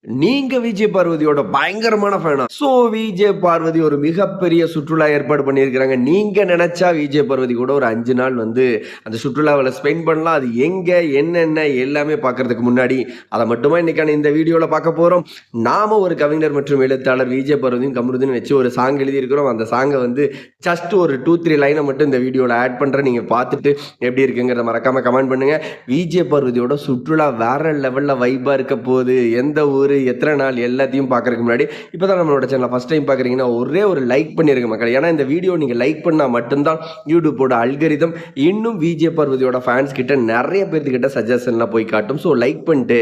நீங்க விஜய் பார்வதியோட பயங்கரமான ஃபேனா? விஜய் பார்வதி ஒரு மிகப்பெரிய சுற்றுலா ஏற்பாடு பண்ணியிருக்கிறாங்க. நீங்க நெனச்சா விஜய் பார்வதி கூட ஒரு 5 நாள் வந்து அந்த சுற்றுலாவுல ஸ்பெண்ட் பண்ணலாம். அது எங்க, என்னென்ன எல்லாமே பார்க்கறதுக்கு முன்னாடி, அத மட்டுமா இன்னைக்கான இந்த வீடியோல பார்க்க போறோம். நாம ஒரு கவிஞர் மற்றும் எழுத்தாளர் விஜய் பார்வதியும் கமருதீன் வச்சு ஒரு சாங் எழுதியிருக்கிறோம். அந்த சாங்க வந்து ஜஸ்ட் ஒரு 2, 3 லைன மட்டும் இந்த வீடியோல ஆட் பண்றேன். நீங்க பார்த்துட்டு எப்படி இருக்குங்கிறத மறக்காம கமெண்ட் பண்ணுங்க. விஜய் பார்வதியோட சுற்றுலா வேற லெவல்ல வைபா இருக்க போகுது. எந்த ஊரு, எத்தனை நாள் எல்லாத்தையும் பார்க்கறதுக்கு முன்னாடி இப்பதான் நம்மளோட சேனலை ஃபர்ஸ்ட் டைம் பார்க்குறீங்கன்னா ஒரே ஒரு லைக் பண்ணிருங்க மக்கள். ஏன்னா இந்த வீடியோ நீங்க லைக் பண்ணா மட்டும்தான் யூடியூப்போட அல்கரிதம் இன்னும் விஜய் பார்வதியோட ஃபேன்ஸ் கிட்ட நிறைய பேர்த்துக்கிட்ட சஜஷன்லாம் போய் காட்டும். ஸோ லைக் பண்ணிட்டு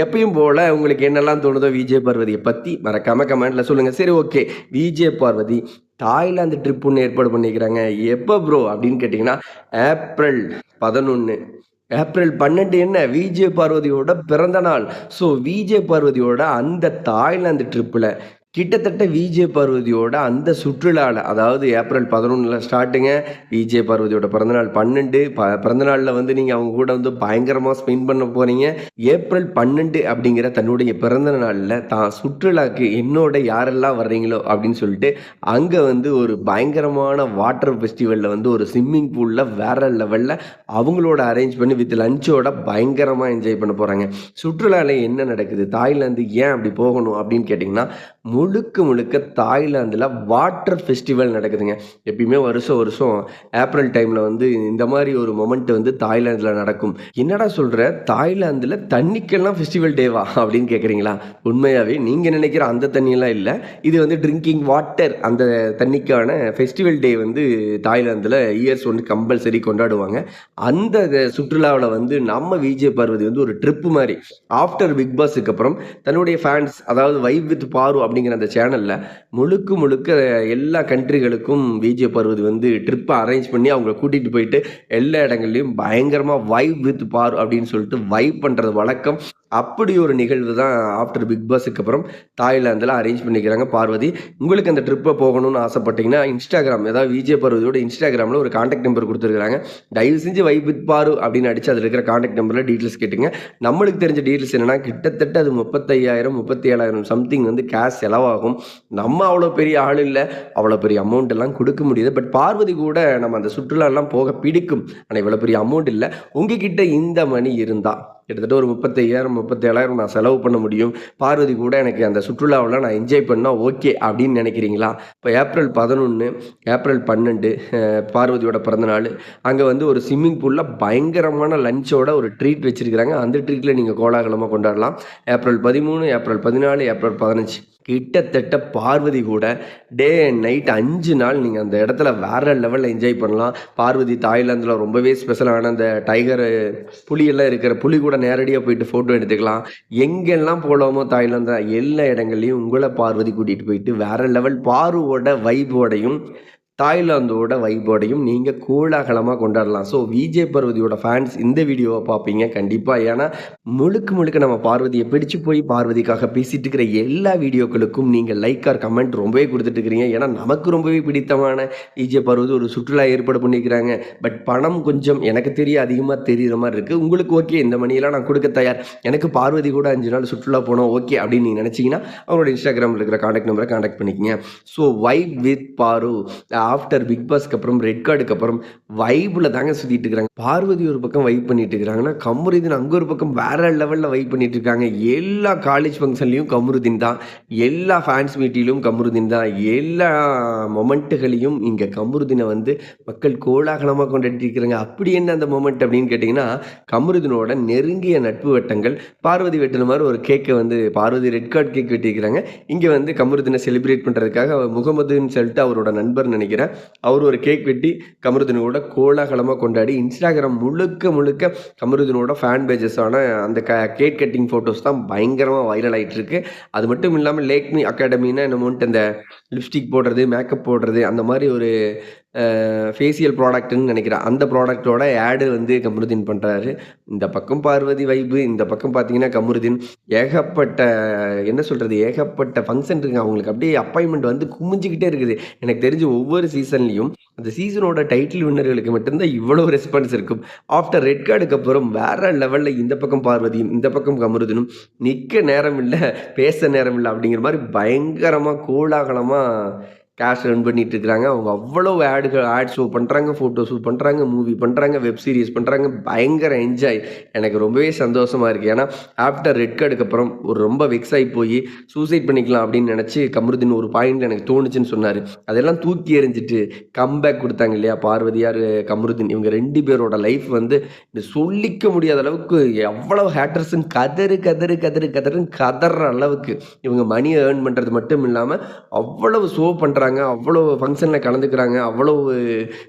எப்பயும் போல உங்களுக்கு என்னெல்லாம் தோணுதோ விஜய் பார்வதியை பத்தி மறக்காம கமெண்ட்ல சொல்லுங்க. சரி, okay. Vijay Parvathi Thailand trip ஒன்று ஏற்பாடு பண்ணிக்கிறாங்க. எப்போ ப்ரோ அப்படின்னு கேட்டிங்கன்னா, ஏப்ரல் 11. ஏப்ரல் 12 என்ன, விஜய் பார்வதியோட பிறந்த நாள். விஜய் பார்வதியோட அந்த தாய்லாந்து ட்ரிப்பில் கிட்டத்தட்ட விஜய் பார்வதியோட அந்த சுற்றுலாவில், அதாவது ஏப்ரல் 11 ஸ்டார்ட்டுங்க. விஜய் பார்வதியோட பிறந்தநாள் 12. பிறந்தநாளில் வந்து நீங்கள் அவங்க கூட வந்து பயங்கரமாக ஸ்பெண்ட் பண்ண போகிறீங்க. ஏப்ரல் 12 அப்படிங்கிற தன்னுடைய பிறந்த நாளில் தான் சுற்றுலாக்கு என்னோட யாரெல்லாம் வர்றீங்களோ அப்படின்னு சொல்லிட்டு அங்கே வந்து ஒரு பயங்கரமான வாட்டர் ஃபெஸ்டிவலில் வந்து ஒரு ஸ்விம்மிங் பூலில் வேற லெவலில் அவங்களோட அரேஞ்ச் பண்ணி வித் லஞ்சோட பயங்கரமாக என்ஜாய் பண்ண போகிறாங்க. சுற்றுலாவில் என்ன நடக்குது, தாய்லாந்து ஏன் அப்படி போகணும் அப்படின்னு கேட்டிங்கன்னா, முழுக்க முழுக்க தாய்லாந்தில் வாட்டர் ஃபெஸ்டிவல் நடக்குதுங்க. எப்பயுமே வருஷம் வருஷம் ஏப்ரல் டைமில் வந்து இந்த மாதிரி ஒரு மொமெண்ட் வந்து தாய்லாந்தில் நடக்கும். என்னடா சொல்கிற, தாய்லாந்தில் தண்ணிக்கெல்லாம் ஃபெஸ்டிவல் டேவா அப்படின்னு கேட்குறீங்களா? உண்மையாகவே நீங்கள் நினைக்கிற அந்த தண்ணியெல்லாம் இல்லை. இது வந்து ட்ரிங்கிங் வாட்டர், அந்த தண்ணிக்கான ஃபெஸ்டிவல் டே வந்து தாய்லாந்தில் இயர்ஸ் ஒன்று கம்பல்சரி கொண்டாடுவாங்க. அந்த சுற்றுலாவில் வந்து நம்ம விஜய் பார்வதி வந்து ஒரு ட்ரிப்பு மாதிரி ஆஃப்டர் பிக் பாஸுக்கு அப்புறம் தன்னுடைய ஃபேன்ஸ், அதாவது வைப் வித் பாரு அப்படிங்கிற அந்த சேனல்ல முழுக்க முழுக்க எல்லா கண்ட்ரிகளுக்கும் விஜய் பார்வதி வந்து ட்ரிப்பை அரேஞ்ச் பண்ணி அவங்க கூட்டிட்டு போயிட்டு எல்லா இடங்கள்லையும் பயங்கரமா வைப் வித் பாரு அப்படின்னு சொல்லிட்டு வைப் பண்றது வழக்கம். அப்படி ஒரு நிகழ்வு தான் ஆஃப்டர் பிக் பாஸுக்கு அப்புறம் தாய்லாந்தில் அரேஞ்ச் பண்ணிக்கிறாங்க பார்வதி. உங்களுக்கு அந்த ட்ரிப்பை போகணும்னு ஆசைப்பட்டீங்கன்னா இன்ஸ்டாகிராம், ஏதாவது விஜய் பார்வதியோட இன்ஸ்டாகிராமில் ஒரு கான்டாக்ட் நம்பர் கொடுத்துருக்காங்க. தயவு செஞ்சு வைப் வித் பாரு அப்படின்னு அடிச்சு அதில் இருக்கிற கான்டாக்ட் நம்பரில் டீட்டெயில்ஸ் கேட்டுங்க. நம்மளுக்கு தெரிஞ்ச டீட்டெயில்ஸ் என்னன்னா, கிட்டத்தட்ட அது 35,000 37,000 சம்திங் வந்து கேஷ் செலவாகும். நம்ம அவ்வளோ பெரிய ஆள் இல்லை, அவ்வளோ பெரிய அமௌண்ட் எல்லாம் கொடுக்க முடியாது. பட் பார்வதி கூட நம்ம அந்த சுற்றுலாலாம் போக பிடிக்கும். ஆனால் இவ்வளோ பெரிய அமௌண்ட் இல்லை. உங்ககிட்ட இந்த மணி இருந்தால் கிட்டத்தட்ட ஒரு 35,000 37,000 நான் செலவு பண்ண முடியும், பார்வதி கூட எனக்கு அந்த சுற்றுலாவில் நான் என்ஜாய் பண்ணால் ஓகே அப்படின்னு நினைக்கிறீங்களா? இப்போ ஏப்ரல் 11, ஏப்ரல் 12 பார்வதியோட பிறந்தநாள். அங்கே வந்து ஒரு ஸ்விம்மிங் பூலில் பயங்கரமான லஞ்சோட ஒரு ட்ரீட் வச்சுருக்கிறாங்க. அந்த ட்ரீட்டில் நீங்கள் கோலாகலமாக கொண்டாடலாம். ஏப்ரல் 13, ஏப்ரல் 14, ஏப்ரல் 15 கிட்டத்தட்ட பார்வதி கூட டே அண்ட் நைட் 5 நாள் நீங்கள் அந்த இடத்துல வேற லெவலில் என்ஜாய் பண்ணலாம். பார்வதி தாய்லாந்தில் ரொம்பவே ஸ்பெஷலான அந்த டைகர், புலியெல்லாம் இருக்கிற புலி கூட நேரடியாக போயிட்டு ஃபோட்டோ எடுத்துக்கலாம். எங்கெல்லாம் போகலாமோ தாய்லாந்து எல்லா இடங்கள்லையும் உங்களை பார்வதி கூட்டிகிட்டு போயிட்டு வேற லெவல் பாருவோட வைபோடையும் தாய்லாந்தோட வைபோடையும் நீங்கள் கோலாகலமாக கொண்டாடலாம். விஜய் பார்வதியோட ஃபேன்ஸ் இந்த வீடியோவை பார்ப்பீங்க கண்டிப்பாக. ஏன்னா முழுக்க முழுக்க நம்ம பார்வதியை பிடிச்சு போய் பார்வதிக்காக பேசிட்டு இருக்கிற எல்லா வீடியோக்களுக்கும் நீங்கள் லைக் ஆர் கமெண்ட் ரொம்பவே கொடுத்துட்டு இருக்கிறீங்க. ஏன்னா நமக்கு ரொம்பவே பிடித்தமான விஜய் பார்வதி ஒரு சுற்றுலா ஏற்பாடு பண்ணியிருக்கிறாங்க. பட் பணம் கொஞ்சம் எனக்கு அதிகமாக தெரிகிற மாதிரி இருக்குது. உங்களுக்கு ஓகே, இந்த மணியெல்லாம் நான் கொடுக்க தயார், எனக்கு பார்வதி கூட 5 நாள் சுற்றுலா போனோம் ஓகே அப்படின்னு நீங்கள் நினச்சிங்கன்னா அவங்களோட இன்ஸ்டாகிராமில் இருக்கிற கான்டாக்ட் நம்பரை கான்டாக்ட் பண்ணிக்கங்க. வைப் வித் பாரு ஆஃப்டர் பிக் பாஸ்க்கு அப்புறம் ரெட் கார்டுக்கு அப்புறம் வைப்பில் தாங்க சுற்றிட்டு இருக்கிறாங்க. பார்வதி ஒரு பக்கம் வைப் பண்ணிட்டு இருக்கிறாங்கன்னா, கமருதீன் அங்கே ஒரு பக்கம் வேற லெவலில் வைப் பண்ணிட்டு இருக்காங்க. எல்லா காலேஜ் ஃபங்க்ஷன்லையும் கமருதீன் தான், எல்லா ஃபேன்ஸ் மீட்டிலும் கமருதீன் தான், எல்லா மொமெண்ட்டுகளையும் இங்கே கமருதீனை வந்து மக்கள் கோலாகலமாக கொண்டாடி இருக்கிறாங்க. அப்படி என்ன அந்த மொமெண்ட் அப்படின்னு கேட்டிங்கன்னா, கமருதீனோட நெருங்கிய நட்பு வட்டங்கள் பார்வதி வெட்டின மாதிரி ஒரு கேக்கை வந்து பார்வதி ரெட் கார்டு கேக் வெட்டியிருக்கிறாங்க. இங்கே வந்து கமருதீனை செலிப்ரேட் பண்ணுறதுக்காக முகமதுன்னு சொல்லிட்டு அவரோட நண்பர் நினைக்கிறேன், அவர் ஒரு கேக் வெட்டி கமருதீனோட கோலாகலமாக கொண்டாடி இன்ஸ்டாகிராம் முழுக்க முழுக்க கமருதீனோட ஃபேன் பேஜஸான அந்த கேக் கட்டிங் ஃபோட்டோஸ் தான் பயங்கரமாக வைரல் ஆகிட்டு இருக்கு. அது மட்டும் இல்லாமல் லேக்மி அகாடமின்னா என்னமோன்ட்டு அந்த லிப்ஸ்டிக் போடுறது, மேக்கப் போடுறது, அந்த மாதிரி ஒரு ஃபேஷியல் ப்ராடக்ட்டுன்னு நினைக்கிறேன். அந்த ப்ராடக்ட்டோட ஆடு வந்து கமருதீன் பண்றாரு. இந்த பக்கம் பார்வதி வைபு, இந்த பக்கம் பார்த்தீங்கன்னா கமருதீன். ஏகப்பட்ட என்ன சொல்றது? ஏகப்பட்ட ஃபங்ஷன் இருக்குங்க. அவங்களுக்கு அப்படியே அப்பாயின்ட்மெண்ட் வந்து குமிஞ்சுக்கிட்டே இருக்குது. எனக்கு தெரிஞ்சு ஒவ்வொரு சீசன்லயும் அந்த சீசனோட டைட்டில் வின்னர்களுக்கு மட்டும் தான் இவ்வளோ ரெஸ்பான்ஸ் இருக்கும். ஆஃப்டர் ரெட் கார்டுக்கு அப்புறம் வேற லெவல்ல இந்த பக்கம் பார்வதியும், இந்த பக்கம் கமருதீனும் நிக்க நேரம் இல்ல, பேச நேரம் இல்ல அப்படிங்கிற மாரி பயங்கரமா கோலாகலமா கேஷ் ஏர்ன் பண்ணிட்டு இருக்கிறாங்க. அவங்க அவ்வளோ ஆட் ஷோ பண்றாங்க, ஃபோட்டோ ஷூட் பண்றாங்க, மூவி பண்றாங்க, வெப் சீரிஸ் பண்றாங்க. பயங்கர என்ஜாய். எனக்கு ரொம்பவே சந்தோஷமா இருக்கு. ஏன்னா ஆஃப்டர் ரெட் கார்டுக்கு அப்புறம் ஒரு ரொம்ப வெக்ஸ் ஆகி போய் சூசைட் பண்ணிக்கலாம் அப்படின்னு நினைச்சு கமருதீன் ஒரு பாயிண்ட்ல எனக்கு தோணுச்சுன்னு சொன்னாரு. அதெல்லாம் தூக்கி எறிஞ்சிட்டு கம்பேக் கொடுத்தாங்க இல்லையா? பார்வதியார், கமருதீன் இவங்க 2 பேரோட லைஃப் வந்து சொல்லிக்க முடியாத அளவுக்கு எவ்வளவு ஹேட்டர்ஸ்ன்னு கதறுன்னு கதற அளவுக்கு இவங்க மணி ஏர்ன் பண்றது மட்டும் இல்லாம அவ்வளவு ஷோ பண்றாங்க, அவ்வளோ ஃபங்க்ஷனில் கலந்துக்கிறாங்க, அவ்வளோ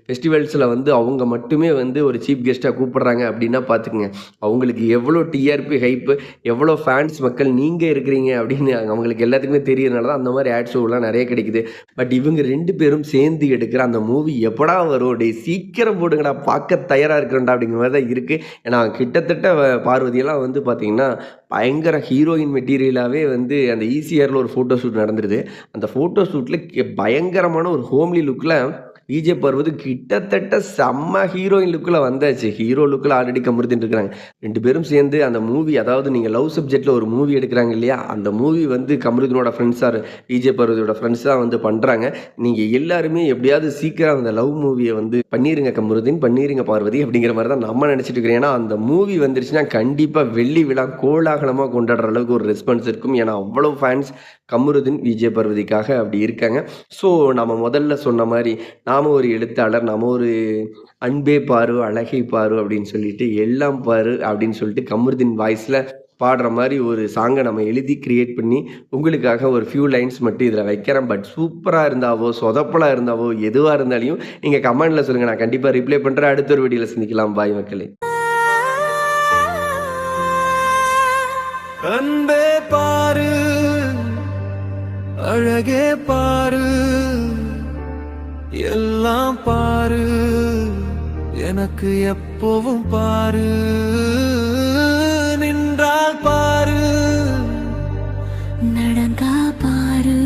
ஃபெஸ்டிவல்ஸில் வந்து அவங்க மட்டுமே வந்து ஒரு சீஃப் கெஸ்ட்டாக கூப்பிடுறாங்க அப்படின்னா பார்த்துக்குங்க. அவங்களுக்கு எவ்வளோ டிஆர்பி ஹைப்பு, எவ்வளோ ஃபேன்ஸ் மக்கள் நீங்கள் இருக்கிறீங்க அப்படின்னு அவங்களுக்கு எல்லாத்துக்குமே தெரியறதுனால தான் அந்த மாதிரி ஆட் ஷோலாம் நிறைய கிடைக்குது. பட் இவங்க 2 பேரும் சேர்ந்து எடுக்கிற அந்த மூவி எப்படா வரும்? டே சீக்கிரம் போடுங்கடா, பார்க்க தயாராக இருக்கிறேன்டா அப்படிங்கிற மாதிரி தான் இருக்குது. ஏன்னா கிட்டத்தட்ட பார்வதியெல்லாம் வந்து பார்த்தீங்கன்னா பயங்கர ஹீரோயின் மெட்டீரியலாகவே வந்து அந்த ஈசிஆரில் ஒரு ஃபோட்டோ ஷூட் நடந்துருது. அந்த ஃபோட்டோ ஷூட்டில் பயங்கரமான ஒரு ஹோம்லி லுக்கில் விஜய் பார்வதி கிட்டத்தட்ட செம்ம ஹீரோயின் லுக்கில் வந்தாச்சு. ஹீரோ லுக்கில் ஆல்ரெடி கமருதீன் இருக்கிறாங்க. 2 பேரும் சேர்ந்து அந்த மூவி, அதாவது நீங்கள் லவ் சப்ஜெக்டில் ஒரு மூவி எடுக்கிறாங்க இல்லையா? அந்த மூவி வந்து கமருதீனோட ஃப்ரெண்ட்ஸ் ஆர் விஜய் பார்வதியோட ஃப்ரெண்ட்ஸ் தான் வந்து பண்ணுறாங்க. நீங்கள் எல்லாருமே எப்படியாவது சீக்கிரம் அந்த லவ் மூவியை வந்து பண்ணிடுங்க கமருதீன், பண்ணிடுங்க பார்வதி அப்படிங்கிற மாதிரி தான் நம்ம நினச்சிட்டு இருக்கிறோம். ஏன்னா அந்த மூவி வந்துருச்சுன்னா கண்டிப்பாக வெள்ளி விழா கோலாகலமாக கொண்டாடுற அளவுக்கு ஒரு ரெஸ்பான்ஸ் இருக்கும். ஏன்னா அவ்வளோ ஃபேன்ஸ் கமருதீன் விஜய் பார்வதிக்காக அப்படி இருக்காங்க. ஸோ நம்ம முதல்ல சொன்ன மாதிரி நாம ஒரு எழுத்தாளர், நாம ஒரு அன்பே பாரு, அழகை பாரு அப்படின்னு சொல்லிட்டு எல்லாம் பாரு அப்படின்னு சொல்லிட்டு கமருதீன் வாய்ஸில் பாடுற மாதிரி ஒரு சாங்கை நம்ம எழுதி கிரியேட் பண்ணி உங்களுக்காக ஒரு ஃபியூ லைன்ஸ் மட்டும் இதில் வைக்கிறேன். பட் சூப்பராக இருந்தாவோ, சொதப்பலாக இருந்தாவோ, எதுவாக இருந்தாலையும் நீங்கள் கமெண்டில் சொல்லுங்கள். நான் கண்டிப்பாக ரிப்ளை பண்ணுறேன். அடுத்த ஒரு வீடியோவில் சந்திக்கலாம். பாய் மக்களே. அன்பே பாரு, அழகே பாரு, எல்லாம் பாரு, எனக்கு எப்பவும் பாரு, நின்றால் பாரு, நடந்தா பாரு,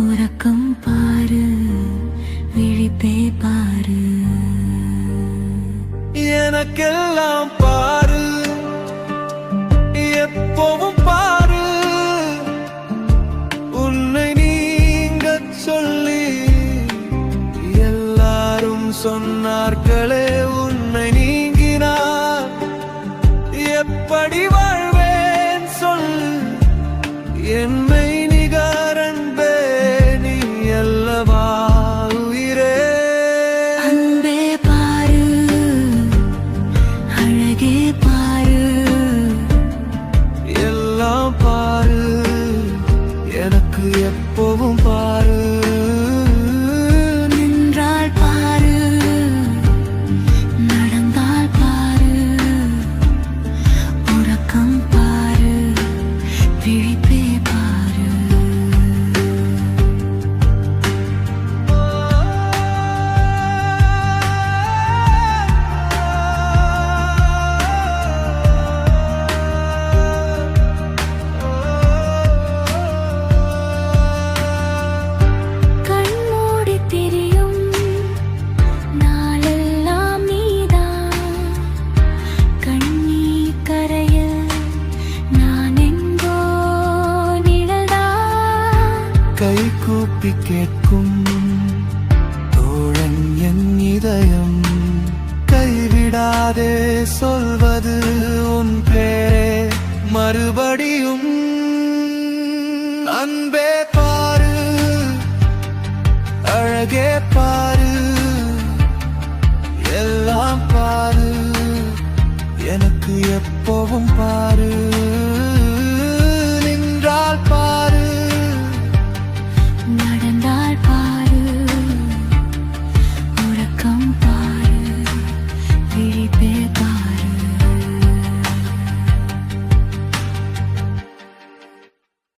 உறக்கம் பாரு, விழிப்பே பாரு, எனக்கெல்லாம் பாரு, எப்பவும் பாரு, உன்னை நீங்க சொல்லி எல்லாரும் சொன்னார்களே, உன்னை நீங்கினார் எப்படி வாழ்வேன் சொல்லு, என்னை நிகரன்பே நீ அல்லவா உயிரே. அன்பே பாரு, அழகே பாரு, எல்லாம் பாரு, எனக்கு எப்பவும் பாரு, நின்றால் பாரு, நடந்தால் பாரு, உறக்கம் பாரு, விழிப்பே பாரு. கண்மூடி திரியும் நாளெல்லாம் நீதான், கண்ணீர் கரையில் நான் எங்கோ நிழல்தான். கை கூப்பி கேட்கும் தோழன் என் இதயம், கைவிடாதே சொல்வது உன் பேரே, மறுபடியும்